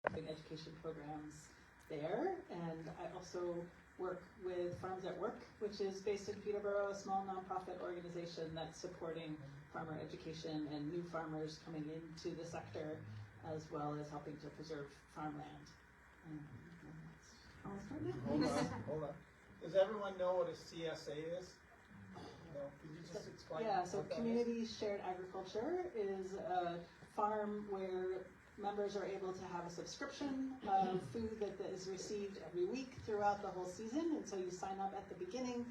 education programs there, and I also work with Farms at Work, which is based in Peterborough, a small nonprofit organization that's supporting farmer education and new farmers coming into the sector, as well as helping to preserve farmland. And that's all I'll start now. Hold on. Does everyone know what a CSA is? No. Could you just explain? Yeah, so community shared agriculture is a farm where members are able to have a subscription of food that is received every week throughout the whole season. And so you sign up at the beginning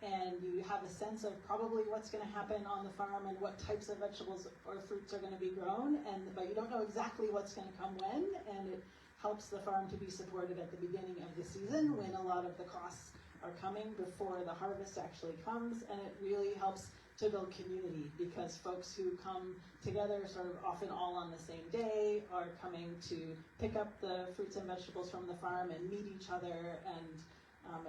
and you have a sense of probably what's going to happen on the farm and what types of vegetables or fruits are going to be grown. But you don't know exactly what's going to come when, and it helps the farm to be supported at the beginning of the season when a lot of the costs are coming before the harvest actually comes. And it really helps to build community, because folks who come together sort of often all on the same day are coming to pick up the fruits and vegetables from the farm and meet each other, and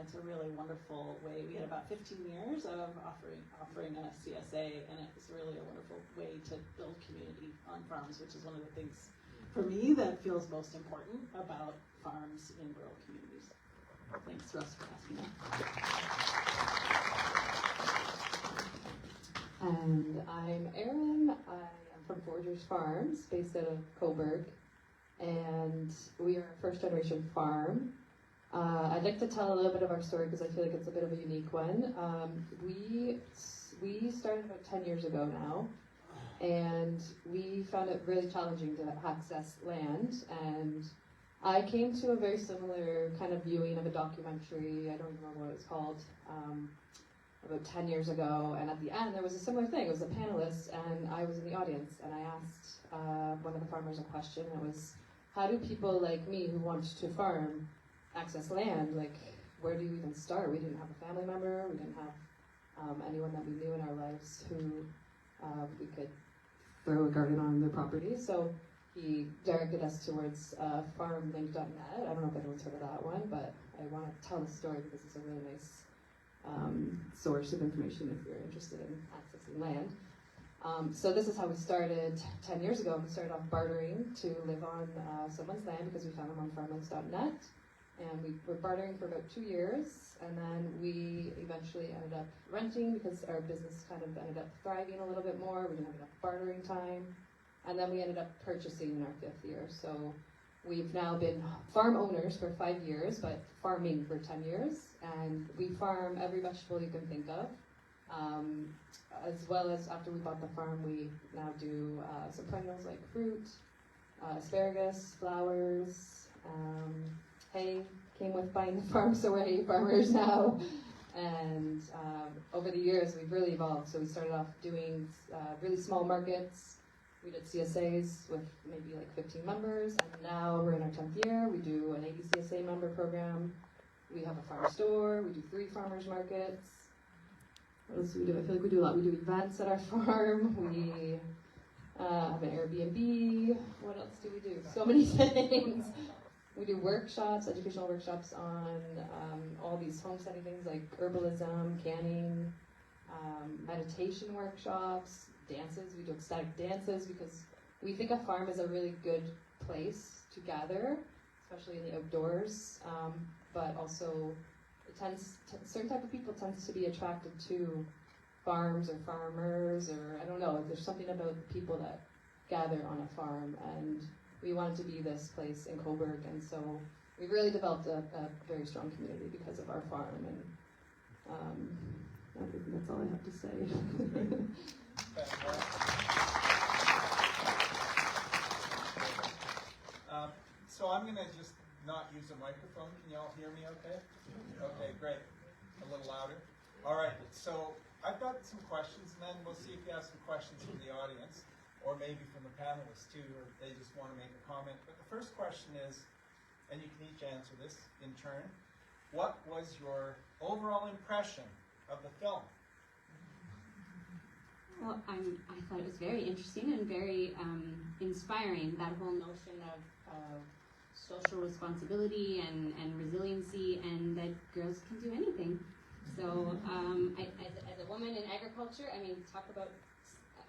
it's a really wonderful way. We had about 15 years of offering a CSA, and it's really a wonderful way to build community on farms, which is one of the things for me that feels most important about farms in rural communities. Thanks, Russ, for asking that. And I'm Aron. I am from Foragers Farms, based out of Coburg, and we are a first-generation farm. I'd like to tell a little bit of our story because I feel like it's a bit of a unique one. We started about 10 years ago now, and we found it really challenging to access land. And I came to a very similar kind of viewing of a documentary. I don't even remember what it was called. About 10 years ago, and at the end there was a similar thing. It was a panelist and I was in the audience, and I asked one of the farmers a question. It was, how do people like me who want to farm access land? Like, where do you even start? We didn't have a family member, we didn't have anyone that we knew in our lives who we could throw a garden on their property. So he directed us towards farmlink.net. I don't know if anyone's heard of that one, but I want to tell the story because it's a really nice source of information if you're interested in accessing land. So this is how we started 10 years ago. We started off bartering to live on someone's land because we found them on farmlinks.net, and we were bartering for about 2 years, and then we eventually ended up renting because our business kind of ended up thriving a little bit more. We didn't have enough bartering time, and then we ended up purchasing in our 5th year. So we've now been farm owners for 5 years, but farming for 10 years, and we farm every vegetable you can think of. As well as after we bought the farm, we now do some perennials like fruit, asparagus, flowers, hay came with buying the farm, so we're hay farmers now. And over the years, we've really evolved. So we started off doing really small markets. We did CSAs with maybe like 15 members, and now we're in our 10th year. We do an 80 CSA member program. We have a farm store. We do 3 farmers markets. What else do we do? I feel like we do a lot. We do events at our farm. We have an Airbnb. What else do we do? So many things. We do workshops, educational workshops on all these homesteading things like herbalism, canning, meditation workshops, dances. We do ecstatic dances because we think a farm is a really good place to gather, especially in the outdoors. But also, certain type of people tends to be attracted to farms or farmers, or I don't know. There's something about the people that gather on a farm, and we wanted to be this place in Coburg, and so we've really developed a very strong community because of our farm. And I think that's all I have to say. So I'm going to just not use a microphone. Can you all hear me okay? Okay, great. A little louder. All right, so I've got some questions, and then we'll see if you have some questions from the audience, or maybe from the panelists too, or they just want to make a comment. But the first question is, and you can each answer this in turn, what was your overall impression of the film? Well, I thought it was very interesting and very inspiring, that whole notion of social responsibility and resiliency, and that girls can do anything. So as a woman in agriculture, I mean, talk about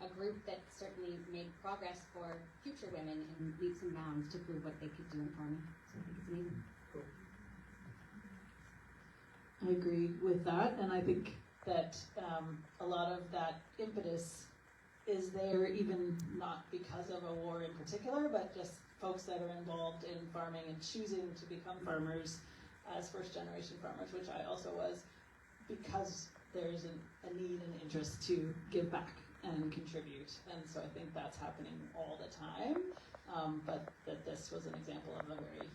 a group that certainly made progress for future women in leaps and bounds to prove what they could do in farming. So I think it's amazing. I agree with that, and I think that a lot of that impetus is there even not because of a war in particular, but just folks that are involved in farming and choosing to become farmers as first-generation farmers, which I also was, because there's a need and interest to give back and contribute. And so I think that's happening all the time, but that this was an example of a very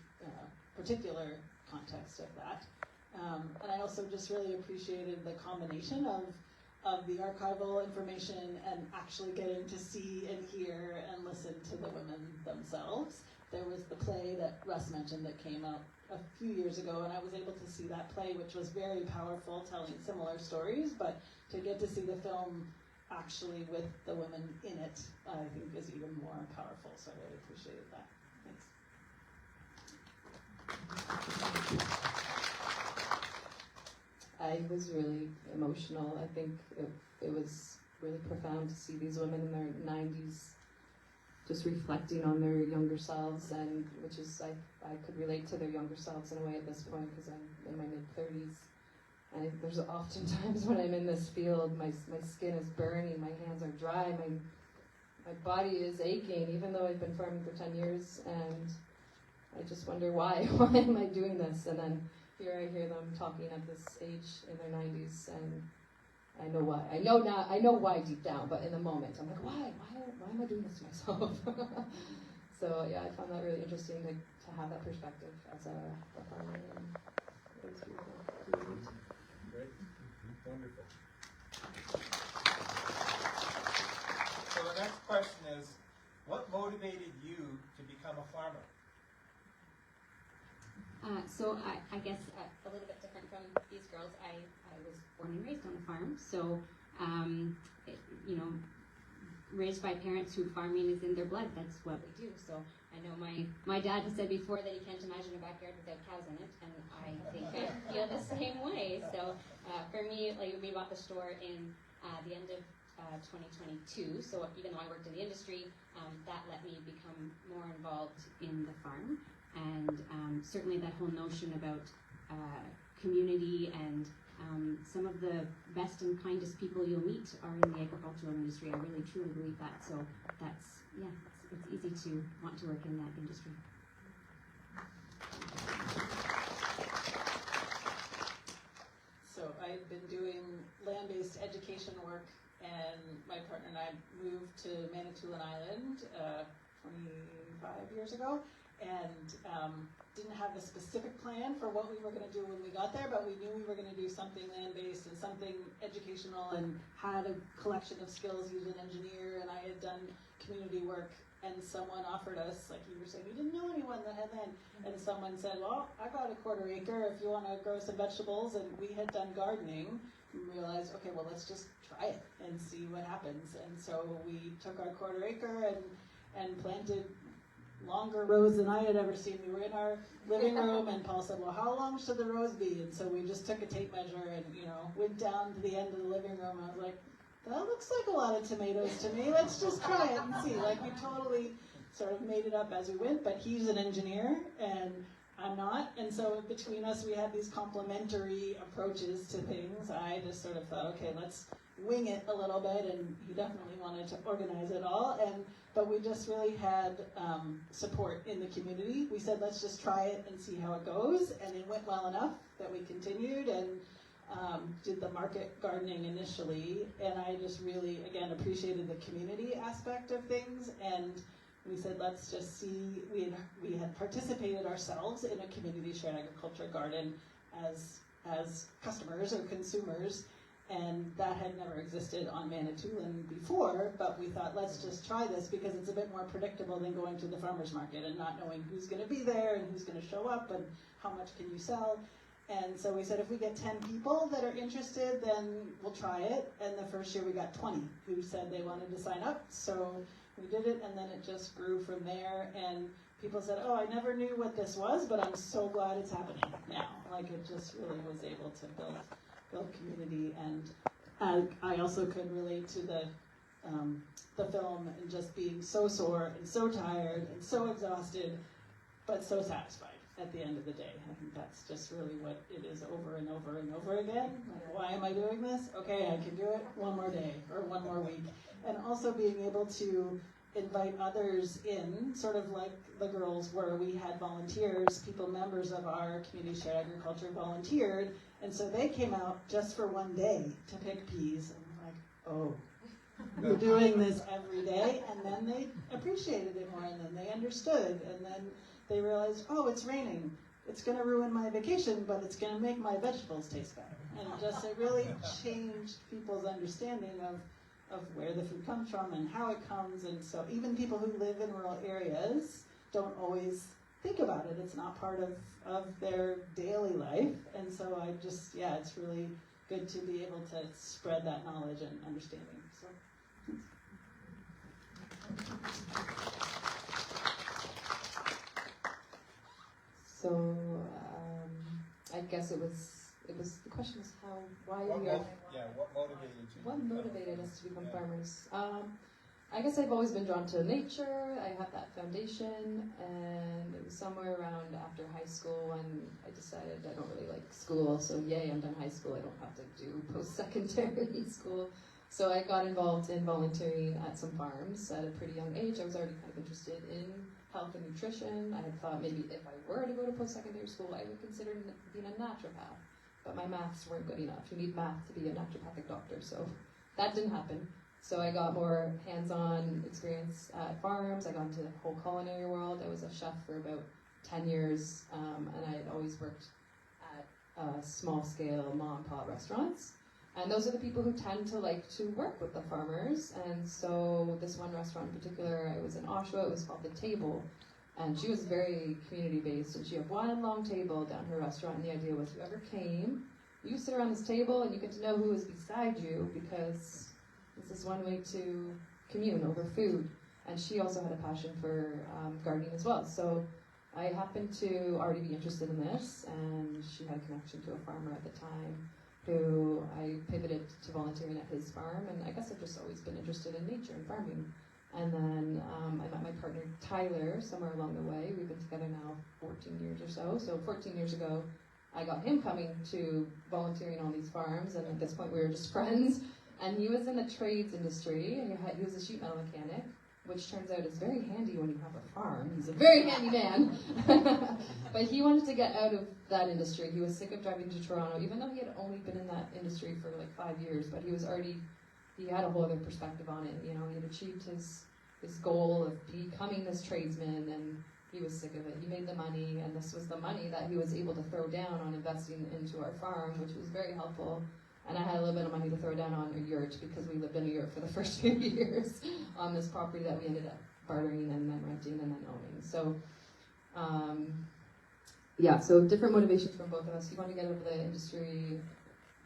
particular context of that. And I also just really appreciated the combination of the archival information and actually getting to see and hear and listen to the women themselves. There was the play that Russ mentioned that came out a few years ago, and I was able to see that play, which was very powerful, telling similar stories, but to get to see the film actually with the women in it, I think is even more powerful, so I really appreciated that. Thanks. I was really emotional. I think it was really profound to see these women in their 90s just reflecting on their younger selves, and which is, I could relate to their younger selves in a way at this point because I'm in my mid-30s. And there's often times when I'm in this field, my skin is burning, my hands are dry, my body is aching, even though I've been farming for 10 years, and I just wonder why am I doing this? And then here I hear them talking at this age in their 90s, and I know why. I know why deep down, but in the moment, I'm like, why am I doing this to myself? So yeah, I found that really interesting to have that perspective as a farmer, and it was beautiful. Great, wonderful. So the next question is, what motivated you to become a farmer? So I guess a little bit different from these girls. I was born and raised on a farm, so raised by parents who farming is in their blood. That's what we do. So I know my dad has said before that he can't imagine a backyard without cows in it, and I think I feel the same way. So for me, like, we bought the store in the end of 2022. So even though I worked in the industry, that let me become more involved in the farm. And certainly that whole notion about community and some of the best and kindest people you'll meet are in the agricultural industry. I really truly believe that. So that's, it's easy to want to work in that industry. So I've been doing land-based education work, and my partner and I moved to Manitoulin Island 25 years ago, and didn't have a specific plan for what we were going to do when we got there, but we knew we were going to do something land-based and something educational, and had a collection of skills. He was an engineer, and I had done community work, and someone offered us, like you were saying, you didn't know anyone that had land, and someone said, well, I got a 1/4 acre if you want to grow some vegetables, and we had done gardening, and realized, okay, well, let's just try it and see what happens. And so we took our 1/4 acre and planted longer rows than I had ever seen. We were in our living room, and Paul said, well, how long should the rows be? And so we just took a tape measure and, went down to the end of the living room. I was like, that looks like a lot of tomatoes to me. Let's just try it and see. Like, we totally sort of made it up as we went, but he's an engineer and I'm not. And so between us, we had these complementary approaches to things. I just sort of thought, okay, let's wing it a little bit, and he definitely wanted to organize it all. But we just really had support in the community. We said, let's just try it and see how it goes, and it went well enough that we continued and did the market gardening initially. And I just really, again, appreciated the community aspect of things, and we said, let's just see. We had participated ourselves in a community shared agriculture garden as customers or consumers, and that had never existed on Manitoulin before, but we thought, let's just try this because it's a bit more predictable than going to the farmer's market and not knowing who's going to be there and who's going to show up and how much can you sell. And so we said, if we get 10 people that are interested, then we'll try it. And the first year we got 20 who said they wanted to sign up. So we did it, and then it just grew from there. And people said, oh, I never knew what this was, but I'm so glad it's happening now. Like, it just really was able to build community. And I also could relate to the the film and just being so sore and so tired and so exhausted, but so satisfied at the end of the day. I think that's just really what it is over and over and over again. Like, why am I doing this? Okay, I can do it one more day or one more week. And also being able to invite others in, sort of like the girls where we had volunteers, people, members of our community shared agriculture volunteered, and so they came out just for one day to pick peas, and we're like, oh, we're doing this every day, and then they appreciated it more, and then they understood, and then they realized, oh, it's raining. It's going to ruin my vacation, but it's going to make my vegetables taste better. And it really changed people's understanding of where the food comes from and how it comes. And so even people who live in rural areas don't always think about it. It's not part of their daily life. And so it's really good to be able to spread that knowledge and understanding. So I guess it was the question was why we are. What motivated you? What motivated us to become farmers? I guess I've always been drawn to nature. I have that foundation, and it was somewhere around after high school when I decided I don't really like school, so yay, I'm done high school. I don't have to do post-secondary school. So I got involved in volunteering at some farms at a pretty young age. I was already kind of interested in health and nutrition. I had thought maybe if I were to go to post-secondary school, I would consider being a naturopath. But my maths weren't good enough. You need math to be a naturopathic doctor, so that didn't happen. So I got more hands-on experience at farms. I got into the whole culinary world. I was a chef for about 10 years, and I had always worked at small-scale mom-and-pop restaurants. And those are the people who tend to like to work with the farmers. And so this one restaurant in particular, I was in Oshawa, it was called The Table. And she was very community-based, and she had one long table down her restaurant, and the idea was whoever came, you sit around this table and you get to know who is beside you, because this is one way to commune over food. And she also had a passion for gardening as well. So I happened to already be interested in this, and she had a connection to a farmer at the time who I pivoted to volunteering at his farm, and I guess I've just always been interested in nature and farming. And then I met my partner Tyler somewhere along the way. We've been together now 14 years or so. So 14 years ago, I got him coming to volunteering on these farms, and at this point we were just friends. And he was in the trades industry. He was a sheet metal mechanic, which turns out is very handy when you have a farm. He's a very handy man. But he wanted to get out of that industry. He was sick of driving to Toronto, even though he had only been in that industry for like 5 years, but he had a whole other perspective on it. You know, he had achieved his goal of becoming this tradesman, and he was sick of it. He made the money, and this was the money that he was able to throw down on investing into our farm, which was very helpful. And I had a little bit of money to throw down on a yurt, because we lived in a yurt for the first few years on this property that we ended up bartering and then renting and then owning. So, so different motivations from both of us. He wanted to get out of the industry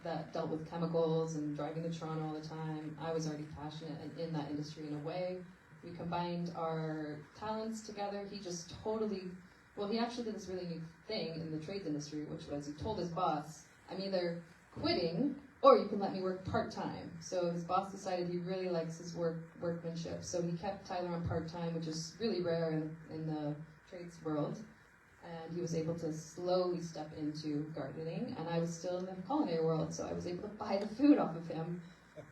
that dealt with chemicals and driving to Toronto all the time. I was already passionate and in that industry in a way. We combined our talents together. He just he actually did this really neat thing in the trades industry, which was he told his boss, I'm either quitting or you can let me work part-time. So his boss decided he really likes his workmanship. So he kept Tyler on part-time, which is really rare in the trades world. And he was able to slowly step into gardening, and I was still in the culinary world, so I was able to buy the food off of him.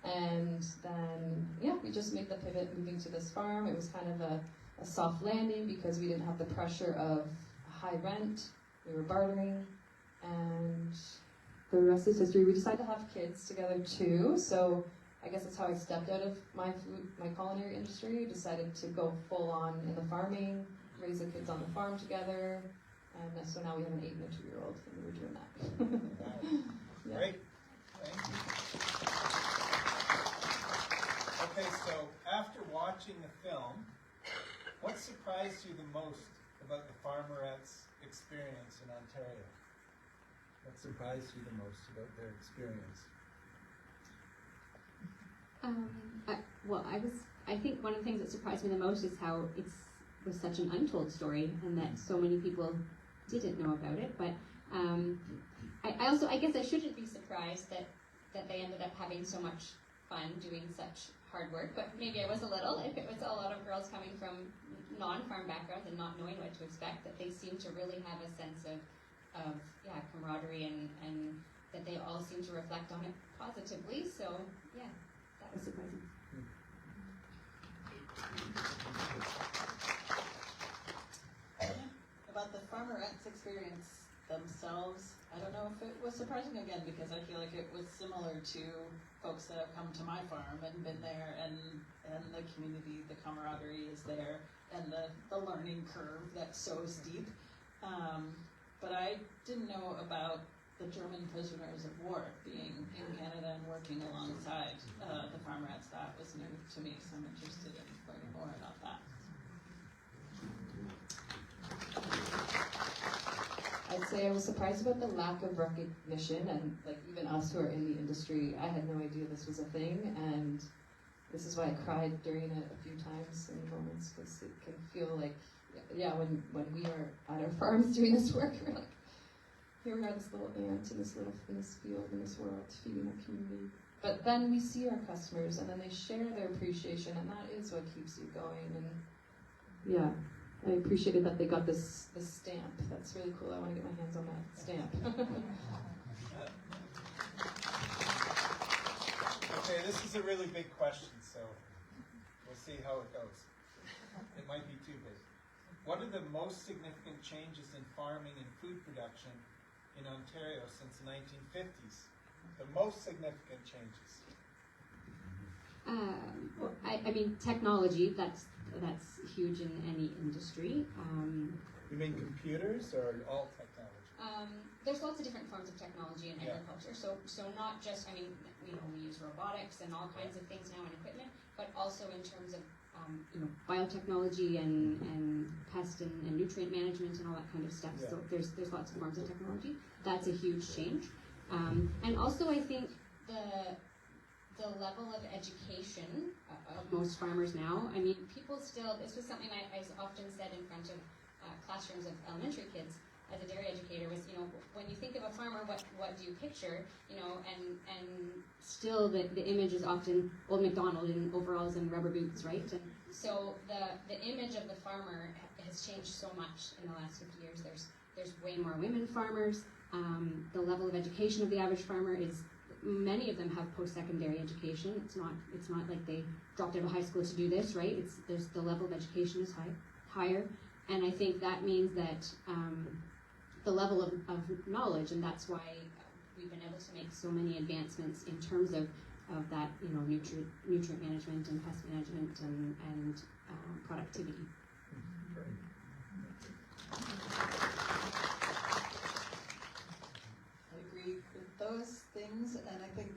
And then, we just made the pivot moving to this farm. It was kind of a soft landing because we didn't have the pressure of high rent. We were bartering, and the rest is history. We decided to have kids together too, so I guess that's how I stepped out of my culinary industry, decided to go full on in the farming, raise the kids on the farm together. And so now we have an 8 and a 2-year-old, and we were doing that. Great, thank you. Okay, so after watching the film, what surprised you the most about the farmerettes' experience in Ontario? What surprised you the most about their experience? I think one of the things that surprised me the most is how it was such an untold story, and that so many people didn't know about it. But I guess I shouldn't be surprised that they ended up having so much fun doing such hard work, but maybe I was a little. If it was a lot of girls coming from non-farm backgrounds and not knowing what to expect, that they seem to really have a sense of camaraderie and that they all seem to reflect on it positively. So yeah, that was surprising. About the farmerettes experience themselves, I don't know if it was surprising again, because I feel like it was similar to folks that have come to my farm and been there, and the community, the camaraderie is there, and the learning curve that's so steep. But I didn't know about the German prisoners of war being in Canada and working alongside the farmerettes. That was new to me, so I'm interested in learning more about that. I'd say I was surprised about the lack of recognition, and like even us who are in the industry, I had no idea this was a thing, and this is why I cried during it a few times in moments, because it can feel like, when we are at our farms doing this work, we're like, here we are, this little ant in this field, in this world, feeding our community. But then we see our customers, and then they share their appreciation, and that is what keeps you going. And yeah, I appreciated that they got this stamp. That's really cool. I want to get my hands on that stamp. Okay, this is a really big question, so we'll see how it goes. It might be too big. What are the most significant changes in farming and food production in Ontario since the 1950s? The most significant changes. I mean, technology, that's huge in any industry. You mean computers or all technology? There's lots of different forms of technology in agriculture. So not just, I mean, we use robotics and all kinds of things now in equipment, but also in terms of biotechnology and pest and nutrient management and all that kind of stuff. Yeah. So there's lots of forms of technology. That's a huge change. And also I think the level of education of most farmers now, I mean, people still, this was something I often said in front of classrooms of elementary kids as a dairy educator, was, when you think of a farmer, what do you picture, and still the image is often old MacDonald in overalls and rubber boots, right? And so the image of the farmer has changed so much in the last 50 years. There's way more women farmers. The level of education of the average farmer is, many of them have post-secondary education. It's not like they dropped out of high school to do this, right? The level of education is higher, and I think that means that the level of knowledge, and that's why we've been able to make so many advancements in terms of that, nutrient management and pest management and productivity. With those things, and I think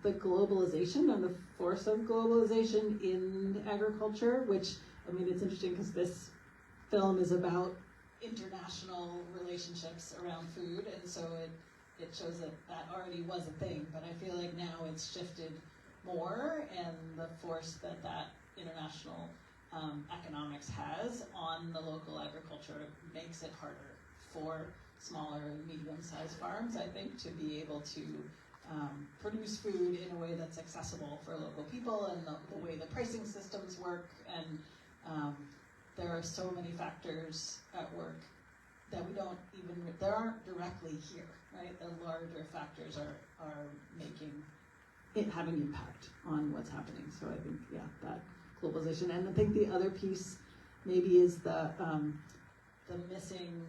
the globalization and the force of globalization in agriculture, which, I mean, it's interesting because this film is about international relationships around food, and so it shows that already was a thing, but I feel like now it's shifted more, and the force that international economics has on the local agriculture makes it harder for smaller and medium-sized farms, I think, to be able to produce food in a way that's accessible for local people, and the way the pricing systems work, and there are so many factors at work that there aren't directly here, right? The larger factors are making it have an impact on what's happening. So I think, that globalization. And I think the other piece maybe is the missing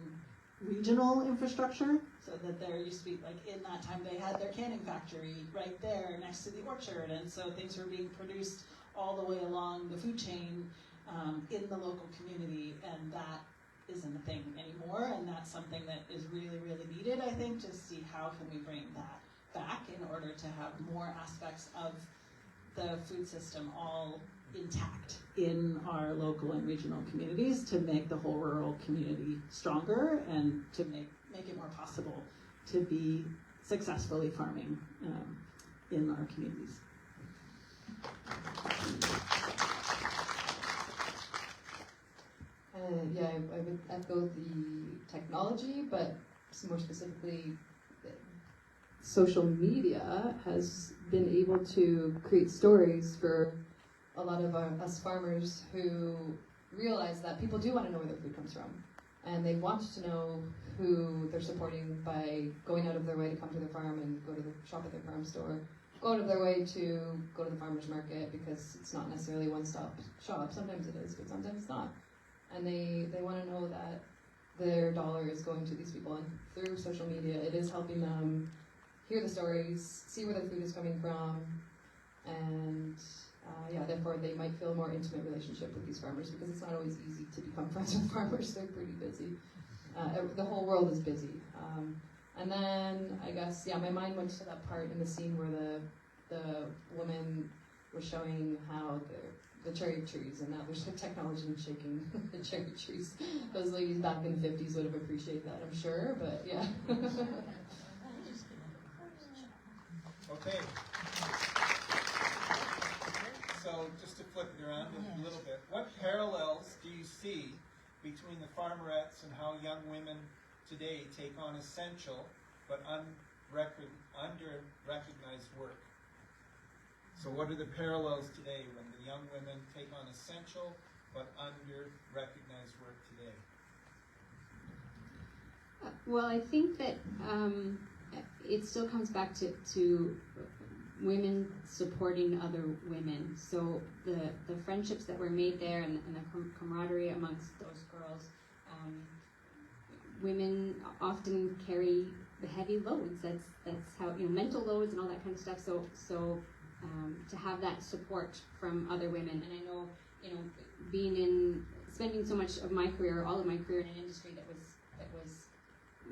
regional infrastructure, so that there used to be, like, in that time they had their canning factory right there next to the orchard, and so things were being produced all the way along the food chain in the local community, and that isn't a thing anymore, and that's something that is really, really needed, I think, to see how can we bring that back in order to have more aspects of the food system all intact in our local and regional communities, to make the whole rural community stronger, and to make it more possible to be successfully farming in our communities. I would echo the technology, but more specifically, social media has been able to create stories for a lot of us farmers who realize that people do want to know where their food comes from. And they want to know who they're supporting by going out of their way to come to their farm and go to the shop at their farm store, go out of their way to go to the farmer's market, because it's not necessarily a one-stop shop. Sometimes it is, but sometimes it's not. And they want to know that their dollar is going to these people, and through social media it is helping them hear the stories, see where their food is coming from, and therefore they might feel a more intimate relationship with these farmers, because it's not always easy to become friends with farmers. They're pretty busy. The whole world is busy. And then I guess, my mind went to that part in the scene where the woman was showing how the cherry trees, and that was the technology in shaking the cherry trees. Those ladies back in the 50s would have appreciated that, I'm sure, but yeah. Okay. So just to flip it around a little bit, what parallels do you see between the farmerettes and how young women today take on essential but under-recognized work? So what are the parallels today when the young women take on essential but under-recognized work today? Well, I think that it still comes back to women supporting other women. So the friendships that were made there, and the camaraderie amongst those girls. Women often carry the heavy loads. That's how, mental loads and all that kind of stuff. So to have that support from other women, and I know, spending so much of my career, all of my career in an industry that was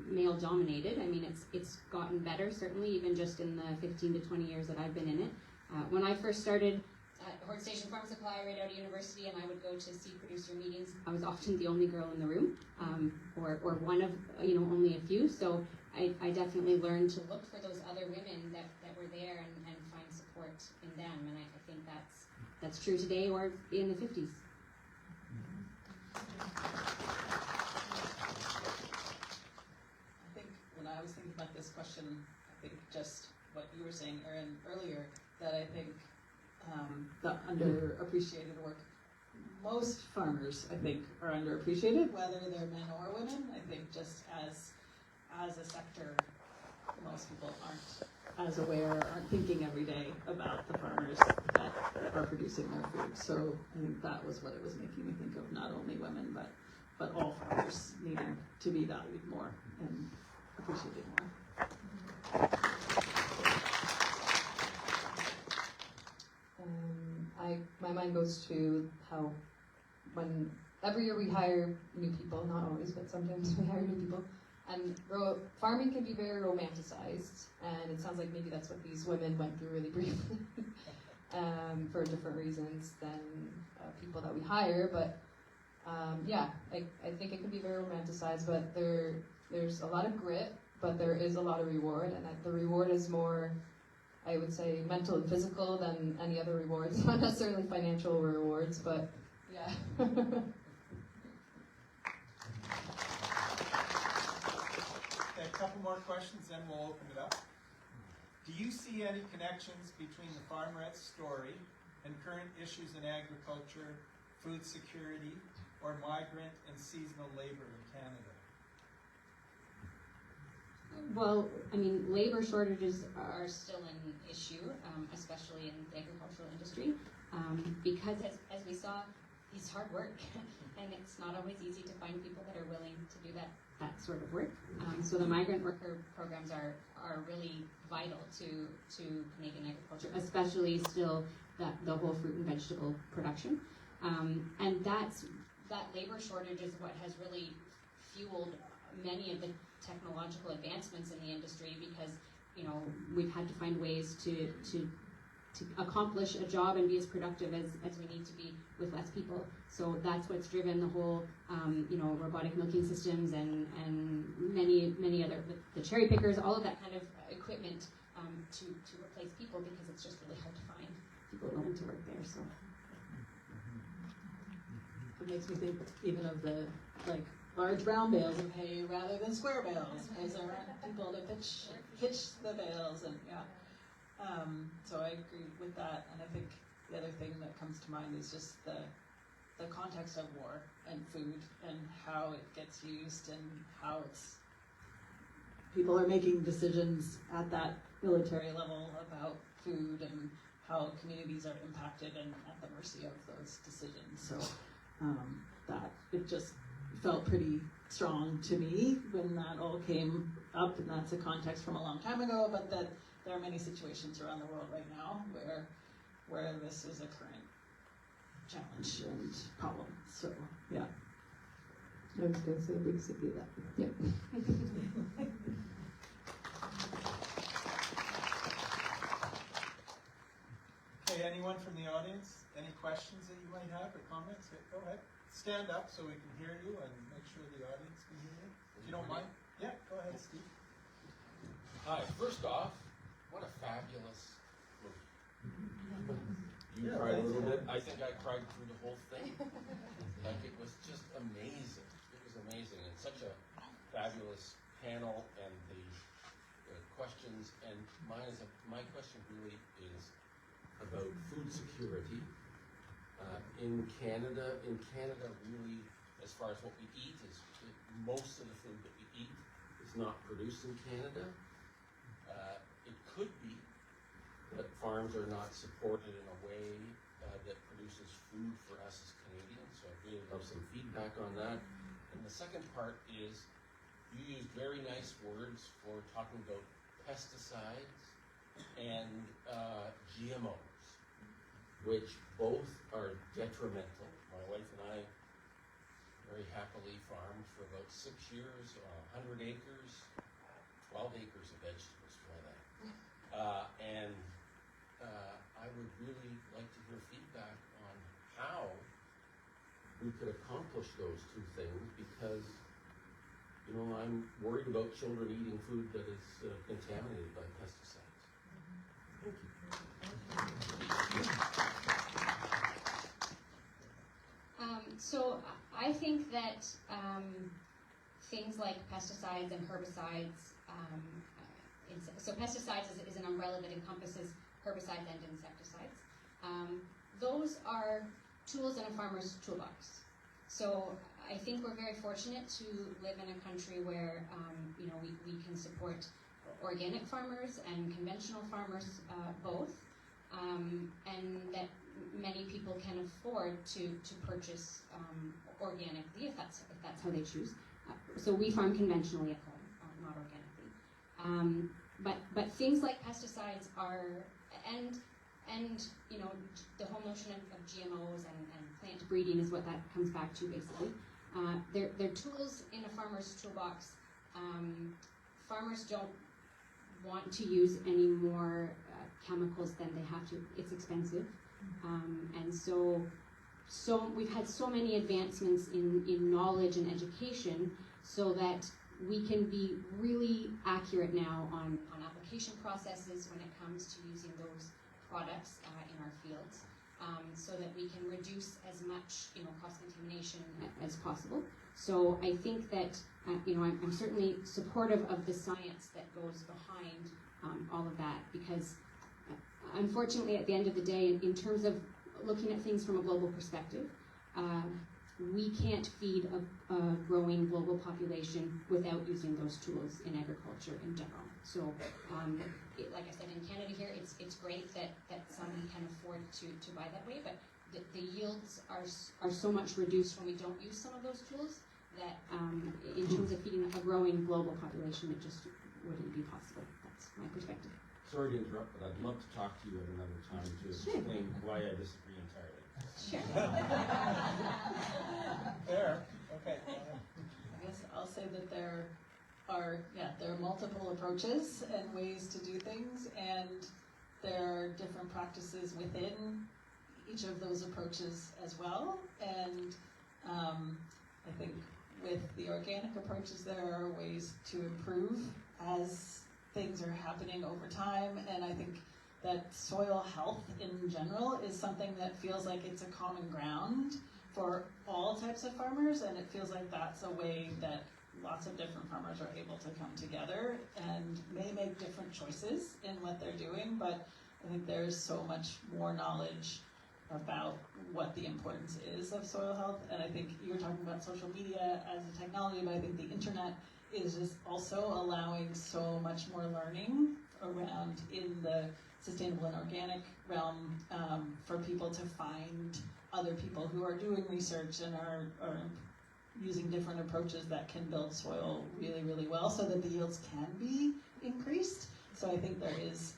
male dominated. I mean, it's gotten better, certainly, even just in the 15 to 20 years that I've been in it. When I first started at Hort Station Farm Supply right out of university, and I would go to seed producer meetings, I was often the only girl in the room, or one of, only a few. So I definitely learned to look for those other women that were there and find support in them. And I think that's true today or in the 50s. I was thinking about this question, I think just what you were saying, Aron, earlier, that I think the underappreciated work, most farmers, I think, are underappreciated, whether they're men or women. I think just as a sector, most people aren't as aware, aren't thinking every day about the farmers that are producing their food. So I think that was what it was making me think of, not only women, but all farmers needing to be valued more and appreciated more. My mind goes to how every year we hire new people, not always, but sometimes we hire new people, and farming can be very romanticized, and it sounds like maybe that's what these women went through really briefly for different reasons than people that we hire, but I think it can be very romanticized, but there's a lot of grit, but there is a lot of reward, and the reward is more, I would say, mental and physical than any other rewards. Not necessarily financial rewards, but yeah. Okay, a couple more questions, then we'll open it up. Do you see any connections between the farmerette's story and current issues in agriculture, food security, or migrant and seasonal labor in Canada? Well, I mean, labor shortages are still an issue, especially in the agricultural industry, because as we saw, it's hard work, and it's not always easy to find people that are willing to do that sort of work. So the migrant worker programs are really vital to Canadian agriculture, especially still the whole fruit and vegetable production. And that labor shortage is what has really fueled many of the technological advancements in the industry, because we've had to find ways to accomplish a job and be as productive as we need to be with less people. So that's what's driven the whole robotic milking systems and many other, the cherry pickers, all of that kind of equipment to replace people, because it's just really hard to find people willing to work there. So it makes me think even of the large brown bales of hay rather than square bales, because there aren't people to pitch the bales, and so I agree with that. And I think the other thing that comes to mind is just the context of war and food and how it gets used and how people are making decisions at that military level about food and how communities are impacted and at the mercy of those decisions. So that it just felt pretty strong to me when that all came up, and that's a context from a long time ago, but that there are many situations around the world right now where this is a current challenge and problem. So yeah. I was going to say a big city that. Yep. Okay, anyone from the audience? Any questions that you might have or comments? Go ahead. Stand up so we can hear you and make sure the audience can hear you. If you don't mind. Yeah, go ahead, Steve. Hi, first off, what a fabulous movie. You cried a little bit. I think I cried through the whole thing. Like, it was just amazing. It was amazing. And such a fabulous panel, and the questions. And my question really is about food security. In Canada, really, as far as what we eat, most of the food that we eat is not produced in Canada. It could be that farms are not supported in a way that produces food for us as Canadians, so I'd really love some feedback on that. And the second part is, you used very nice words for talking about pesticides and GMOs, which both are detrimental. My wife and I very happily farmed for about 6 years, 100 acres, 12 acres of vegetables, try that. And I would really like to hear feedback on how we could accomplish those two things, because, you know, I'm worried about children eating food that is contaminated by pesticides. Thank you. So I think that things like pesticides and herbicides, so pesticides is an umbrella that encompasses herbicides and insecticides. Those are tools in a farmer's toolbox. So I think we're very fortunate to live in a country where we can support organic farmers and conventional farmers both, and that many people can afford to purchase organically if that's how they choose. So we farm conventionally at home, not organically. But things like pesticides are, and the whole notion of GMOs and plant breeding is what that comes back to basically. They're tools in a farmer's toolbox. Farmers don't want to use any more chemicals than they have to. It's expensive. And so we've had so many advancements in knowledge and education, so that we can be really accurate now on application processes when it comes to using those products in our fields, so that we can reduce as much cross-contamination as possible. So I think that I'm certainly supportive of the science that goes behind all of that, because unfortunately, at the end of the day, in terms of looking at things from a global perspective, we can't feed a growing global population without using those tools in agriculture in general. So, like I said, in Canada here, it's great that some can afford to buy that way, but the yields are so much reduced when we don't use some of those tools that in terms of feeding a growing global population, it just wouldn't be possible. That's my perspective. Sorry to interrupt, but I'd love to talk to you at another time to explain why I disagree entirely. Sure. Fair. Okay. I guess I'll say that there are multiple approaches and ways to do things, and there are different practices within each of those approaches as well. And I think with the organic approaches, there are ways to improve as things are happening over time, and I think that soil health in general is something that feels like it's a common ground for all types of farmers, and it feels like that's a way that lots of different farmers are able to come together and may make different choices in what they're doing, but I think there's so much more knowledge about what the importance is of soil health. And I think you were talking about social media as a technology, but I think the internet is just also allowing so much more learning around in the sustainable and organic realm, for people to find other people who are doing research and are using different approaches that can build soil really, really well so that the yields can be increased. So I think there is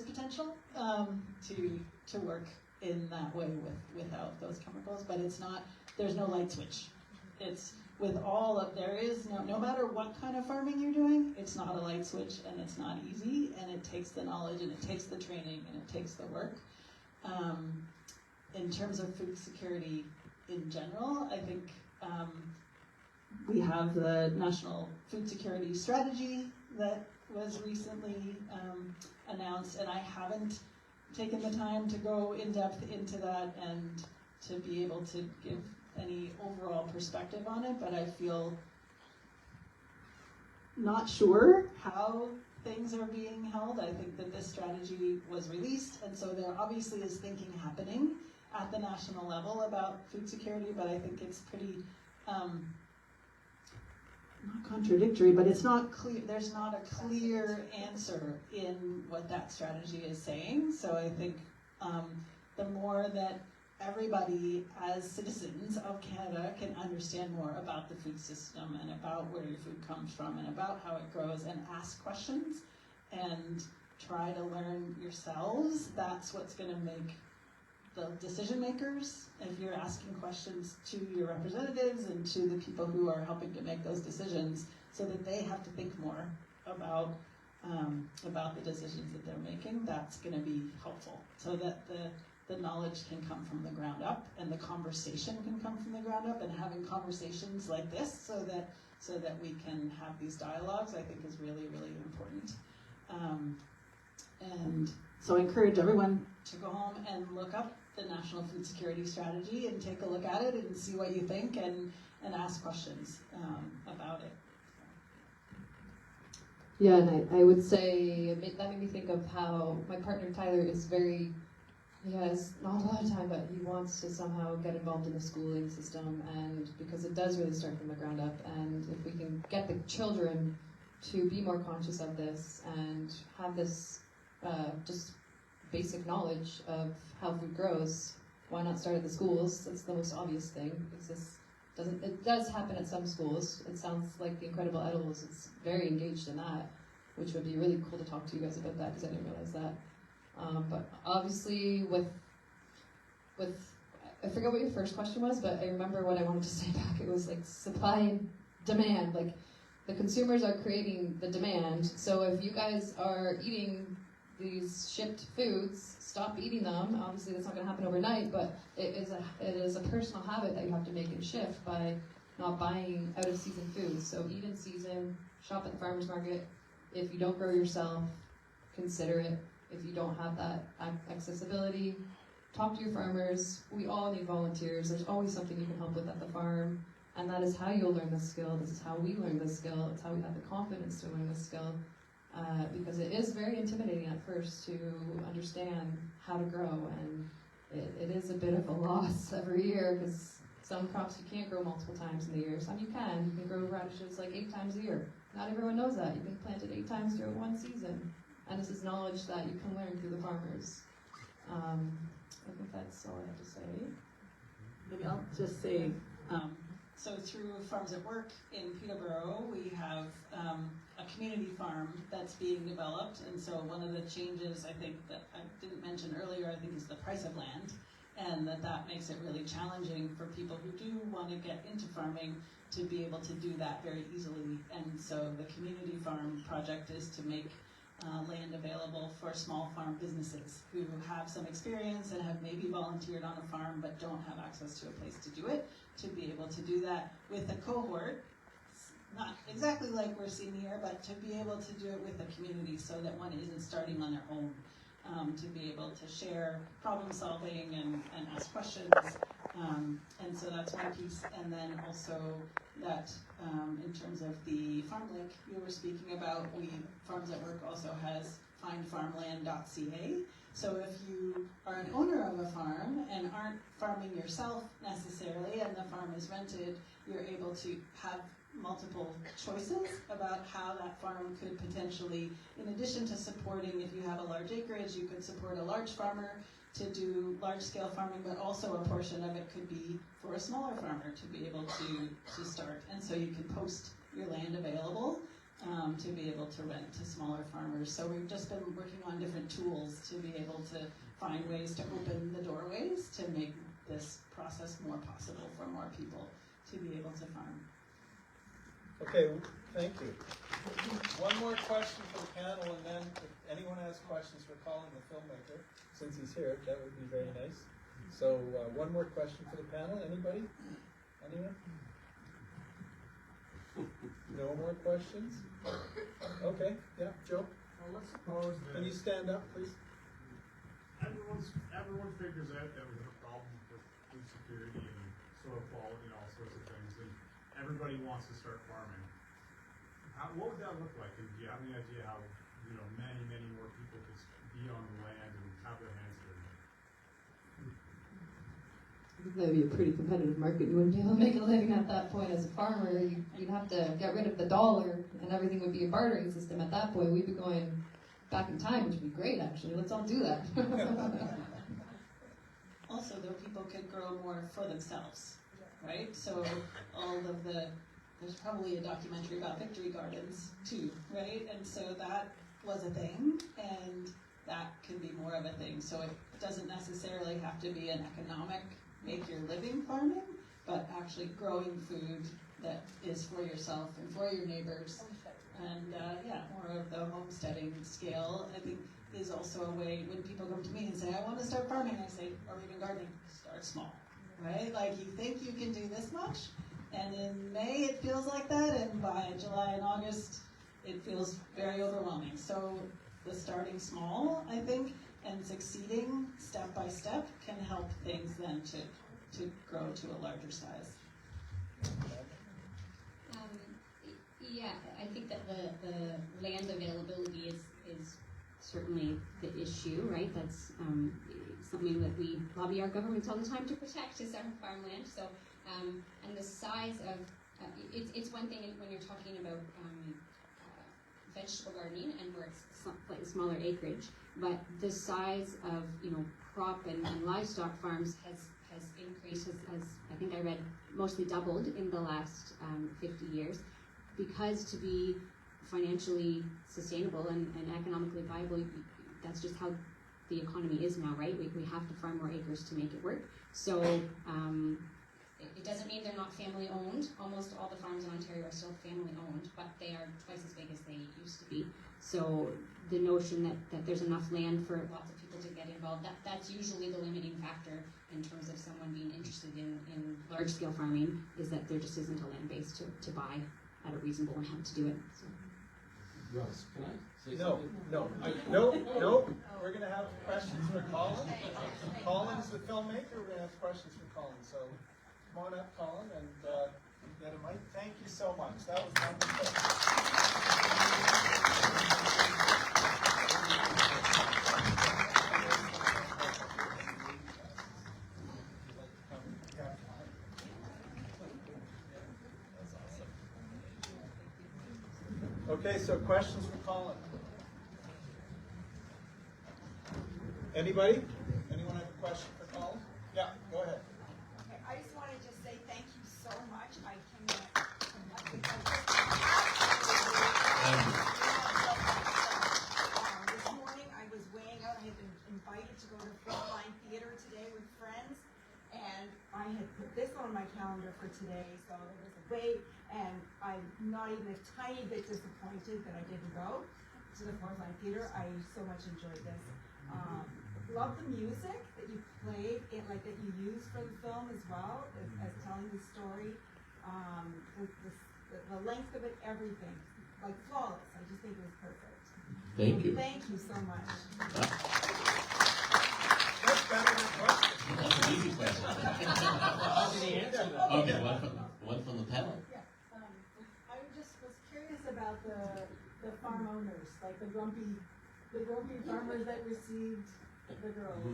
potential to work in that way without those chemicals, but there's no light switch. It's no matter what kind of farming you're doing, it's not a light switch, and it's not easy, and it takes the knowledge, and it takes the training, and it takes the work. In terms of food security in general, I think we have the National Food Security Strategy that was recently announced, and I haven't taken the time to go in depth into that and to be able to give any overall perspective on it, but I feel not sure how things are being held. I think that this strategy was released, and so there obviously is thinking happening at the national level about food security, but I think it's pretty not contradictory, but it's not clear. There's not a clear answer in what that strategy is saying. So I think the more that everybody as citizens of Canada can understand more about the food system and about where your food comes from and about how it grows and ask questions and try to learn yourselves, that's what's going to make the decision makers, if you're asking questions to your representatives and to the people who are helping to make those decisions, so that they have to think more about the decisions that they're making, that's going to be helpful, so that the knowledge can come from the ground up and the conversation can come from the ground up, and having conversations like this so that we can have these dialogues, I think is really, really important. And so I encourage everyone to go home and look up the National Food Security Strategy and take a look at it and see what you think and ask questions about it. Yeah, and I would say that made me think of how my partner Tyler he has not a lot of time, but he wants to somehow get involved in the schooling system, and because it does really start from the ground up, and if we can get the children to be more conscious of this and have this just basic knowledge of how food grows, why not start at the schools? That's the most obvious thing, because it does happen at some schools. It sounds like the Incredible Edibles is very engaged in that, which would be really cool to talk to you guys about that, because I didn't realize that. But obviously with I forget what your first question was, but I remember what I wanted to say back. It was like supply and demand. Like, the consumers are creating the demand, so if you guys are eating these shipped foods, stop eating them. Obviously that's not going to happen overnight, but it is a personal habit that you have to make and shift by not buying out of season foods. So eat in season, shop at the farmer's market. If you don't grow yourself, consider it. If you don't have that accessibility, talk to your farmers. We all need volunteers. There's always something you can help with at the farm, and that is how you'll learn this skill. This is how we learn this skill. It's how we have the confidence to learn this skill. Because it is very intimidating at first to understand how to grow, and it is a bit of a loss every year, because some crops you can't grow multiple times in the year. Some you can. You can grow radishes like 8 times a year. Not everyone knows that. You can plant it 8 times during one season, and this is knowledge that you can learn through the farmers. I think that's all I have to say. Maybe I'll just say, so through Farms at Work in Peterborough, we have a community farm that's being developed, and so one of the changes I think that I didn't mention earlier, I think, is the price of land, and that makes it really challenging for people who do want to get into farming to be able to do that very easily. And so the community farm project is to make land available for small farm businesses who have some experience and have maybe volunteered on a farm but don't have access to a place to do it, to be able to do that with a cohort, not exactly like we're seeing here, but to be able to do it with a community so that one isn't starting on their own, to be able to share problem solving and ask questions, And so that's one piece. And then also that in terms of the farm link you were speaking about, Farms at Work also has findfarmland.ca. So if you are an owner of a farm and aren't farming yourself necessarily, and the farm is rented, you're able to have multiple choices about how that farm could potentially, in addition to supporting, if you have a large acreage, you could support a large farmer to do large-scale farming, but also a portion of it could be for a smaller farmer to be able to start. And so you can post your land available to be able to rent to smaller farmers. So we've just been working on different tools to be able to find ways to open the doorways to make this process more possible for more people to be able to farm. Okay, thank you. One more question for the panel, and then if anyone has questions for Colin, the filmmaker, since he's here, that would be very nice. So one more question for the panel. Anybody? Anyone? No more questions? Okay, yeah, Joe? Well, let's suppose that Can you stand up, please? everyone figures out that we have a problem with food security and soil quality and all sorts of things, and everybody wants to start farming. What would that look like? And do you have any idea how, many more people could be on the land and have their hands dirty? I think that would be a pretty competitive market. You wouldn't be able to make a living at that point as a farmer. You'd have to get rid of the dollar, and everything would be a bartering system at that point. We'd be going back in time, which would be great, actually. Let's all do that. Also, though, people could grow more for themselves, right? So there's probably a documentary about victory gardens too, right? And so that was a thing, and that can be more of a thing. So it doesn't necessarily have to be an economic, make your living farming, but actually growing food that is for yourself and for your neighbors. And more of the homesteading scale, I think, is also a way when people come to me and say, I want to start farming, I say, or even gardening, start small, right? Like, you think you can do this much, and in May it feels like that, and by July and August it feels very overwhelming. So the starting small, I think, and succeeding step by step can help things then to grow to a larger size. Yeah, I think that the land availability is certainly the issue, right? That's something that we lobby our governments all the time to protect, is our farmland. So, and the size of it's one thing when you're talking about vegetable gardening and where it's slightly smaller acreage, but the size of crop and livestock farms has increased, has I think I read mostly doubled in the last 50 years, because to be financially sustainable and economically viable, that's just how the economy is now, right? We have to farm more acres to make it work. So it doesn't mean they're not family owned. Almost all the farms in Ontario are still family owned, but they are twice as big as they used to be. So the notion that there's enough land for lots of people to get involved, that's usually the limiting factor in terms of someone being interested in large scale farming, is that there just isn't a land base to buy at a reasonable amount to do it. So. Russ, can I say No, something? no. We're going to have questions for Colin. Colin's the filmmaker. We're going to have questions for Colin. So come on up, Colin, and get a mic. Thank you so much. That was wonderful. Okay, so questions for Colin. Anybody? Anyone have a question for Colin? Yeah, go ahead. Okay, I just wanted to say thank you so much. I cannot. This morning I was weighing out. I had been invited to go to Foodie Theater today with friends, and I had put this on my calendar for today, so there was a wait, and I'm not even a tiny bit disappointed that I didn't go to the Foodie Theater. I so much enjoyed this. Love the music that you played, that you used for the film as well, as telling the story. The length of it, everything, like flawless. I just think it was perfect. Thank you. Thank you so much. That's better than questions. That's an easy question. Okay, one from the panel. I just was curious about the farm owners, like the grumpy farmers that received the girls.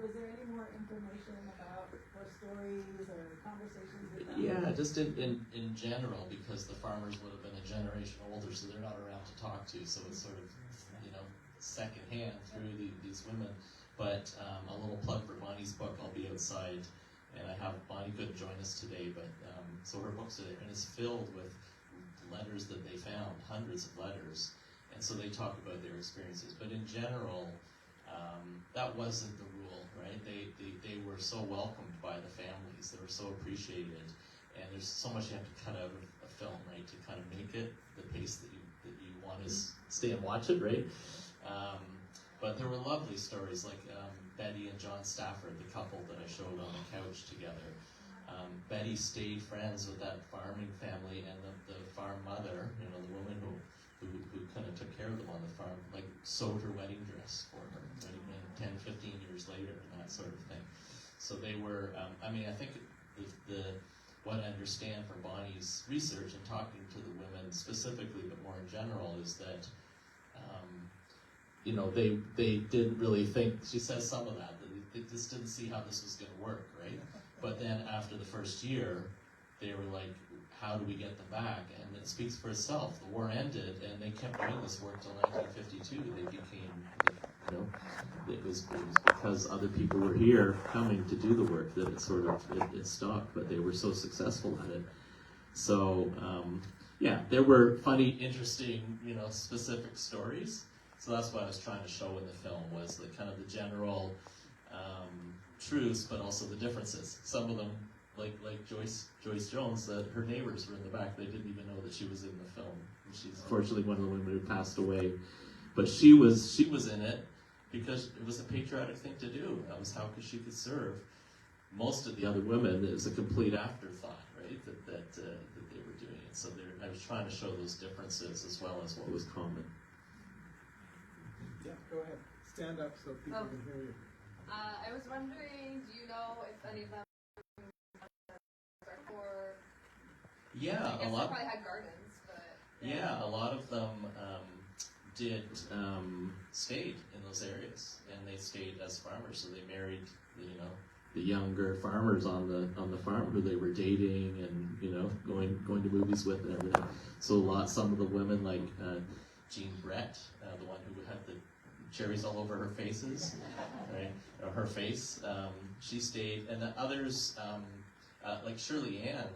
Was there any more information about or stories or conversations with them? Yeah, just in general, because the farmers would have been a generation older, so they're not around to talk to, so it's sort of, secondhand through these women. But a little plug for Bonnie's book. I'll be outside, and I have Bonnie couldn't join us today, but so her book's there, and it's filled with letters that they found, hundreds of letters, and so they talk about their experiences. But in general, that wasn't the rule, right? They were so welcomed by the families. They were so appreciated, and there's so much you have to cut out of a film, right, to kind of make it the pace that you want to stay and watch it, right? But there were lovely stories like Betty and John Stafford, the couple that I showed on the couch together. Betty stayed friends with that farming family, and the farm mother, the woman who kind of took care of them on the farm, like sewed her wedding dress for her, right, 10, 15 years later, and that sort of thing. So they were, I think what I understand from Bonnie's research and talking to the women specifically, but more in general, is that they didn't really think, she says some of that they just didn't see how this was going to work, right? But then after the first year, they were like, how do we get them back? And it speaks for itself. The war ended, and they kept doing this work till 1952. They became, it was because other people were here coming to do the work that it stopped, but they were so successful at it. So, there were funny, interesting, specific stories. So that's what I was trying to show in the film, was the kind of the general truths, but also the differences. Some of them, like Joyce Jones, that her neighbors were in the back. They didn't even know that she was in the film. She's fortunately one of the women who passed away, but she was in it because it was a patriotic thing to do. That was how she could serve. Most of the other women, it was a complete afterthought, right? That they were doing it. So I was trying to show those differences as well as what was common. Yeah, go ahead. Stand up so people can hear you. I was wondering, do you know if any of them or Yeah, I guess a lot. they probably had gardens, but Yeah, a lot of them did stayed in those areas, and they stayed as farmers. So they married, the younger farmers on the farm who they were dating, and going to movies with and everything. So some of the women, like Jean Brett, the one who had the cherries all over her faces, right? Or her face. She stayed, and the others, like Shirley Ann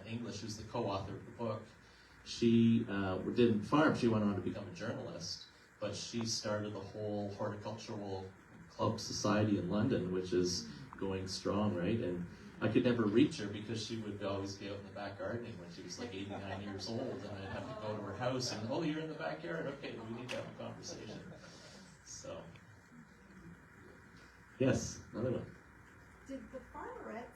English, who's the co-author of the book. She didn't farm. She went on to become a journalist, but she started the whole horticultural club society in London, which is going strong, right? And I could never reach her because she would always be out in the back gardening when she was like 89 years old, and I'd have to go to her house and, oh, you're in the backyard? Okay, well, we need to have a conversation. So, yes, another one. Did the farmerettes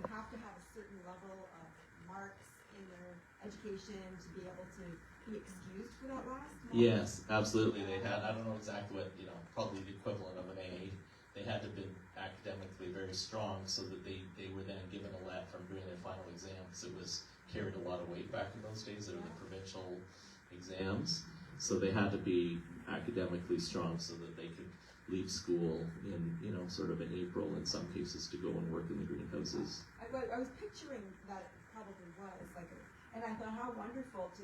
have to have a certain level of marks in their education to be able to be excused for that last month? Yes, absolutely. They had, I don't know exactly what, probably the equivalent of an A. They had to have been academically very strong so that they were then given a let from doing their final exam, because it was carried a lot of weight back in those days. They were the provincial exams. So they had to be academically strong so that they could leave school in, sort of in April in some cases to go and work in the greenhouses. I was picturing that it probably was and I thought how wonderful to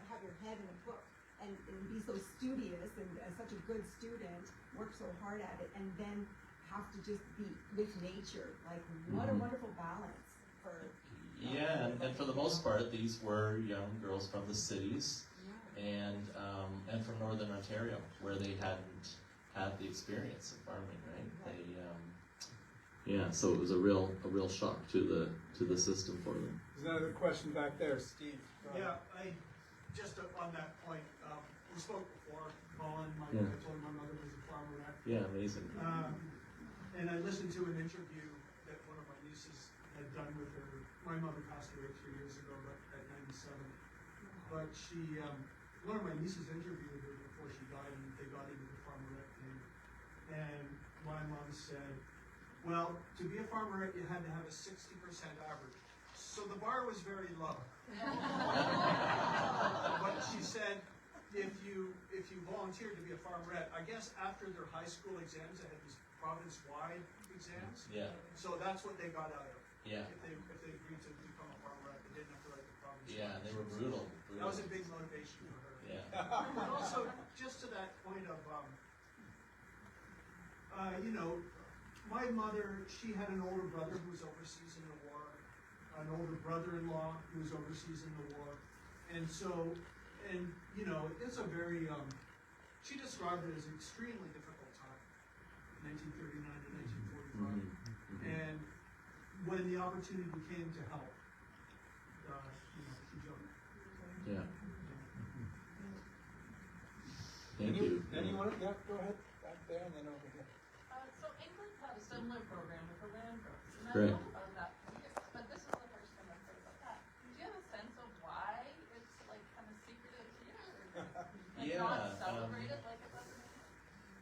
have your head in a book and be so studious and such a good student, work so hard at it, and then have to just be with nature. Like, what a wonderful balance for. Yeah, and for the most part, these were young girls from the cities. And from Northern Ontario, where they hadn't had the experience of farming, right? So it was a real shock to the system for them. There's another question back there, Steve. Yeah, I just on that point, we spoke before, Colin. I told him my mother was a farmerette. Yeah, amazing. And I listened to an interview that one of my nieces had done with her. My mother passed away 3 years ago, but at 97. But she. One of my nieces interviewed her before she died, and they got into the farmerette thing. And my mom said, Well, to be a farmerette, you had to have a 60% average. So the bar was very low. But she said, if you volunteered to be a farmerette, I guess after their high school exams, they had these province-wide exams. Yeah. So that's what they got out of it. Yeah. If they agreed to become a farmerette, they didn't have to write the province. Yeah, and they were brutal. That was a big motivation for her. Yeah. But also, just to that point of, you know, my mother, she had an older brother who was overseas in the war, an older brother-in-law who was overseas in the war, and so, and you know, it's a very, she described it as an extremely difficult time, 1939 to 1945, and when the opportunity came to help, you know, she jumped. Yeah. Thank you. Anyone? Yeah, go ahead. Back there and then over here. So England had a similar program with the land growth, and I Right. know about that previous, but this is the first time I've heard about that. Do you have a sense of why it's like kind of secretive here, or like Yeah, not celebrated like it was in England?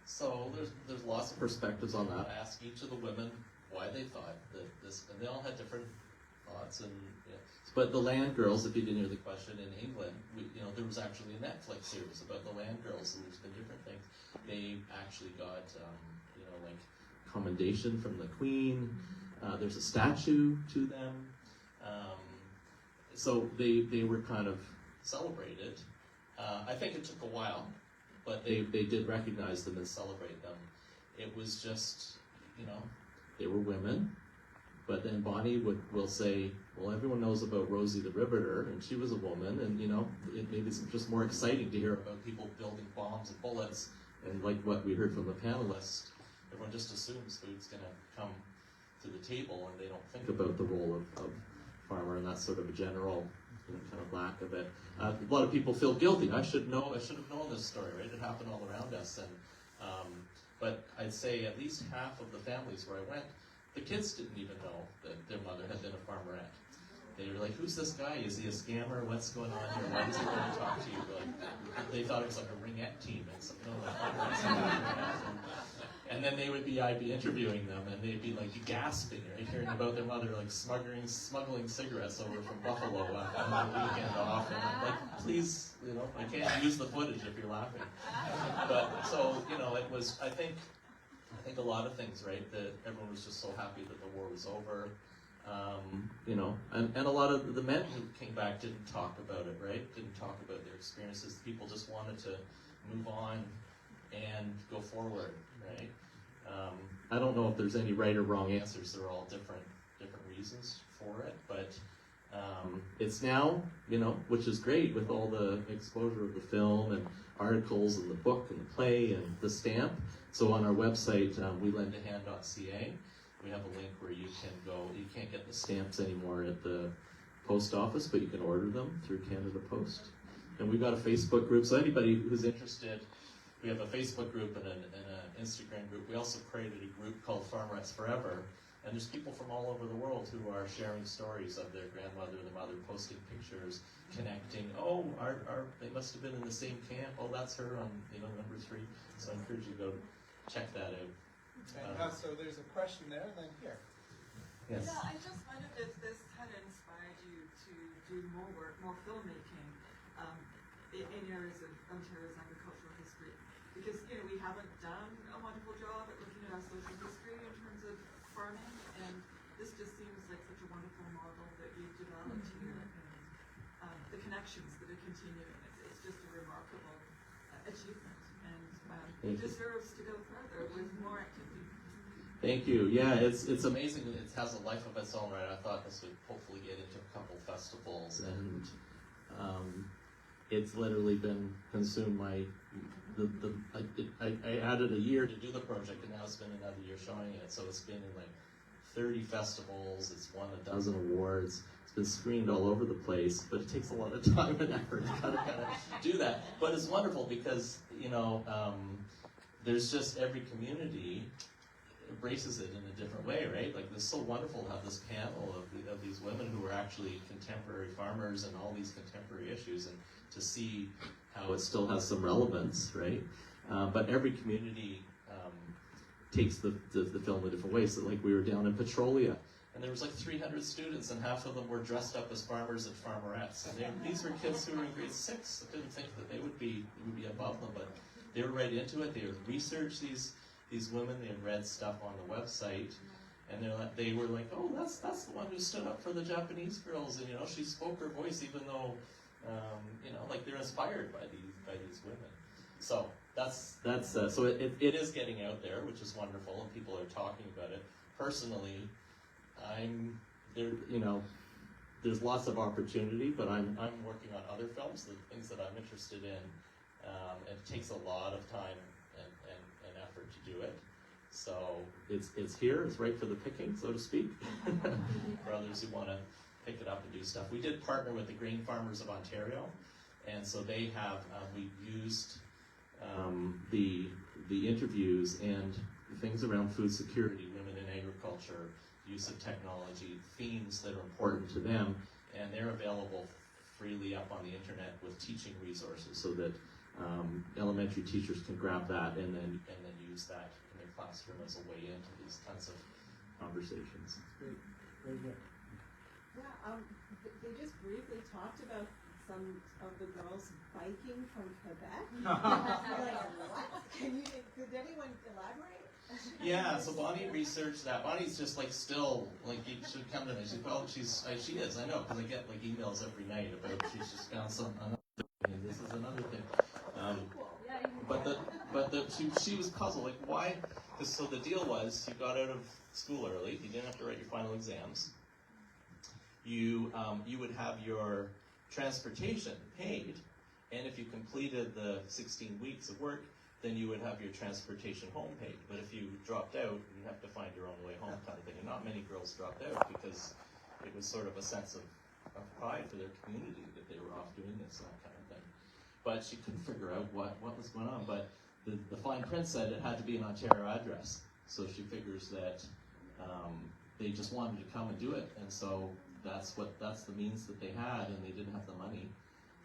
So there's lots of perspectives on that. I asked each of the women why they thought that this, and they all had different thoughts. And but the Land Girls, if you didn't hear the question, in England, you know, there was actually a Netflix series about the Land Girls, and there's been different things. They actually got you know, like commendation from the Queen. There's a statue to them. So they were kind of celebrated. I think it took a while, but they did recognize them and celebrate them. It was just, you know, they were women, but then Bonnie will say, well, everyone knows about Rosie the Riveter, and she was a woman, and you know, maybe it's just more exciting to hear about people building bombs and bullets, and like what we heard from the panelists, everyone just assumes food's going to come to the table, and they don't think about the role of farmer, and that's sort of a general, you know, kind of lack of it. A lot of people feel guilty. I should have known this story, right? It happened all around us, and but I'd say at least half of the families where I went, the kids didn't even know that their mother had been a farmerette. They were like, "Who's this guy? Is he a scammer? What's going on here? Why does he want to talk to you?" Like, they thought it was like a ringette team, and so, and then I'd be interviewing them, and they'd be like gasping, right, hearing about their mother like smuggling cigarettes over from Buffalo on the weekend off, and I'm like, please, you know, I can't use the footage if you're laughing. But so, you know, it was. I think a lot of things, right? That everyone was just so happy that the war was over. You know, and a lot of the men who came back didn't talk about it, right? Didn't talk about their experiences. People just wanted to move on and go forward, right? I don't know if there's any right or wrong answers. They're all different reasons for it, but it's now, you know, which is great with all the exposure of the film and articles and the book and the play and the stamp. So on our website, welendahand.ca, we have a link where you can go. You can't get the stamps anymore at the post office, but you can order them through Canada Post. And we've got a Facebook group, so anybody who's interested, we have a Facebook group and an Instagram group. We also created a group called Farmerettes Forever, and there's people from all over the world who are sharing stories of their grandmother, their mother, posting pictures, connecting. Oh, they must have been in the same camp. Oh, that's her on, you know, number 3. So I encourage you to go check that out. And so there's a question there, and then here. Yes. Yeah, I just wondered if this had inspired you to do more work, more filmmaking in areas of Ontario's agricultural history. Because, you know, we haven't done a wonderful job at looking at our social history in terms of farming, and this just seems like such a wonderful model that you've developed here, and the connections that are continuing. It's just a remarkable achievement, and it deserves to go further with more activity. Thank you. Yeah, it's amazing. It has a life of its own, right? I thought this would hopefully get into a couple festivals, and it's literally been consumed. I added a year to do the project, and now it's been another year showing it. So it's been in like 30 festivals. It's won a dozen awards. It's been screened all over the place, but it takes a lot of time and effort to kind of do that. But it's wonderful because, you know, there's just every community embraces it in a different way, right? Like, it's so wonderful to have this panel of these women who are actually contemporary farmers and all these contemporary issues, and to see how it still has some relevance, right? But every community takes the film a different way. So like we were down in Petrolia, and there was like 300 students, and half of them were dressed up as farmers and farmerettes. And these were kids who were in grade 6. I didn't think that it would be above them, but they were right into it. They would research these women. They had read stuff on the website, and they were like, oh, that's the one who stood up for the Japanese girls, and she spoke her voice, even though like they're inspired by these women. So that's so it is getting out there, which is wonderful, and people are talking about it. Personally, I'm there. There's lots of opportunity, but I'm working on other films, the things that I'm interested in. It takes a lot of time and effort to do it. So it's here. It's right for the picking, so to speak, for others who want to pick it up and do stuff. We did partner with the Grain Farmers of Ontario, and so they have we've used the interviews and things around food security, women in agriculture, use of technology, themes that are important to them, and they're available freely up on the internet with teaching resources, so that elementary teachers can grab that and then use that in their classroom as a way into these kinds of conversations. Great. Very good. Yeah, they just briefly talked about some of the girls biking from Quebec. Like, what? Could anyone elaborate? Yeah, so Bonnie researched that. Bonnie's just like still, like, she should come to me. She is, I know, because I get like emails every night about she's just found another thing, and this is another thing. She was puzzled, like, why? So the deal was, you got out of school early, you didn't have to write your final exams. You would have your transportation paid, and if you completed the 16 weeks of work, then you would have your transportation home paid. But if you dropped out, you'd have to find your own way home, kind of thing. And not many girls dropped out because it was sort of a sense of pride for their community that they were off doing this, that kind of thing. But she couldn't figure out what was going on. But the fine print said it had to be an Ontario address. So she figures that they just wanted to come and do it. And so that's the means that they had, and they didn't have the money.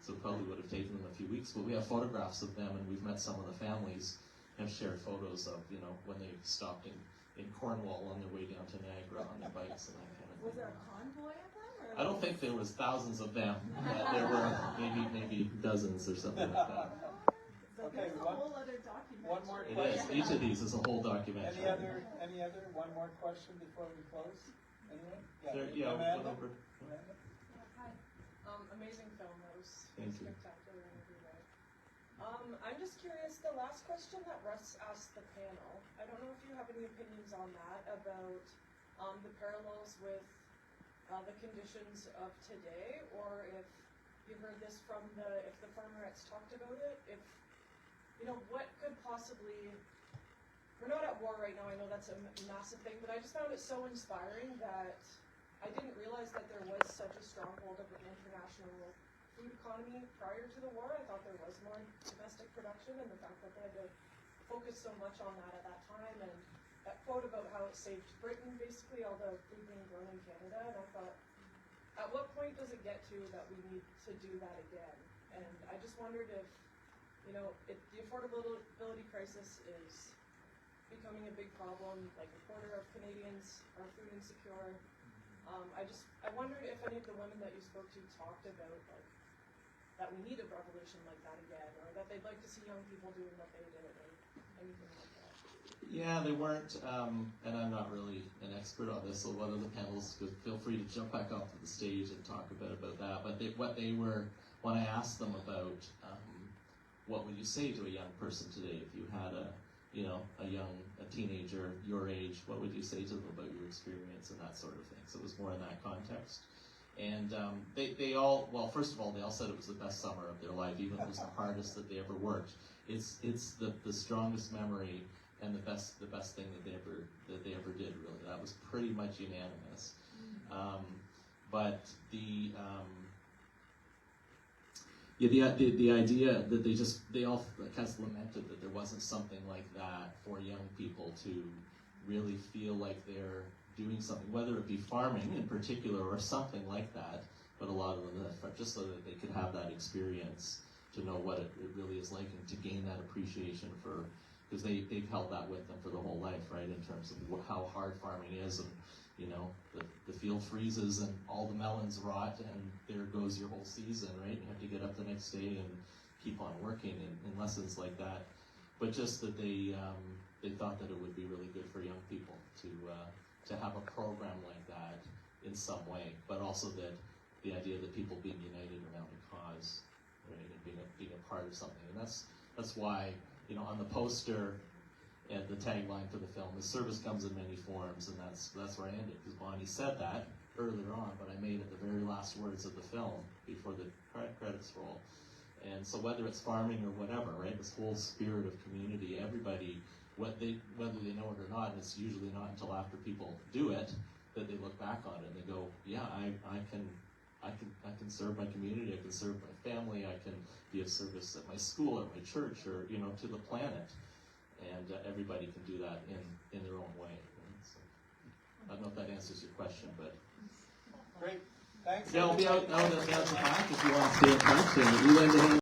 So it probably would have taken them a few weeks, but we have photographs of them, and we've met some of the families and shared photos of, when they stopped in Cornwall on their way down to Niagara on their bikes and that kind of thing. Was there a convoy of them? Or I don't think there was thousands of them, but there were maybe dozens or something like that. So Okay, there's a whole other document. one more It question. is. Each of these is a whole documentary. Any other, one more question before we close? Anyone? Amanda? Amanda? Hi. Amazing film. That was Thank you. spectacular in every way. I'm just curious, the last question that Russ asked the panel, I don't know if you have any opinions on that, about the parallels with the conditions of today, or if you heard this from if the farmerettes talked about it, if, what could possibly, we're not at war right now, I know that's a massive thing, but I just found it so inspiring that I didn't realize that there was such a stronghold of an international food economy prior to the war. I thought there was more domestic production, and the fact that they had to focus so much on that at that time, and that quote about how it saved Britain, basically, all the food being grown in Canada, and I thought, at what point does it get to that we need to do that again? And I just wondered if, if the affordability crisis is becoming a big problem, like a quarter of Canadians are food insecure. I wondered if any of the women that you spoke to talked about, like, that we need a revolution like that again, or that they'd like to see young people doing what they did, or anything like that. Yeah, they weren't, and I'm not really an expert on this, so one of the panelists could feel free to jump back up to the stage and talk a bit about that. But when I asked them about what would you say to a young person today if you had a teenager your age, what would you say to them about your experience and that sort of thing? So it was more in that context. And they all, well, first of all, they all said it was the best summer of their life, even if it was the hardest that they ever worked. It's the strongest memory and the best thing that they ever did, really. That was pretty much unanimous. But the idea that they all kind of lamented that there wasn't something like that for young people to really feel like they're doing something, whether it be farming in particular or something like that, but a lot of them, just so that they could have that experience to know what it really is like and to gain that appreciation for because they've held that with them for their whole life, right? In terms of how hard farming is, and you know, the field freezes and all the melons rot, and there goes your whole season, right? You have to get up the next day and keep on working, and lessons like that. But just that they thought that it would be really good for young people to have a program like that in some way, but also that the idea that people being united around a cause, right, and being a part of something, and that's why, you know, on the poster and the tagline for the film, the service comes in many forms, and that's where I ended, because Bonnie said that earlier on, but I made it the very last words of the film before the credits roll. And so whether it's farming or whatever, right, this whole spirit of community, everybody, whether they know it or not, and it's usually not until after people do it that they look back on it and they go, yeah, I can serve my community, I can serve my family, I can be of service at my school or my church, or, you know, to the planet. And everybody can do that in their own way. Right? So, I don't know if that answers your question, but Great. Thanks. yeah, I'll be out at the back if you want to stay in touch, and we lend a hand.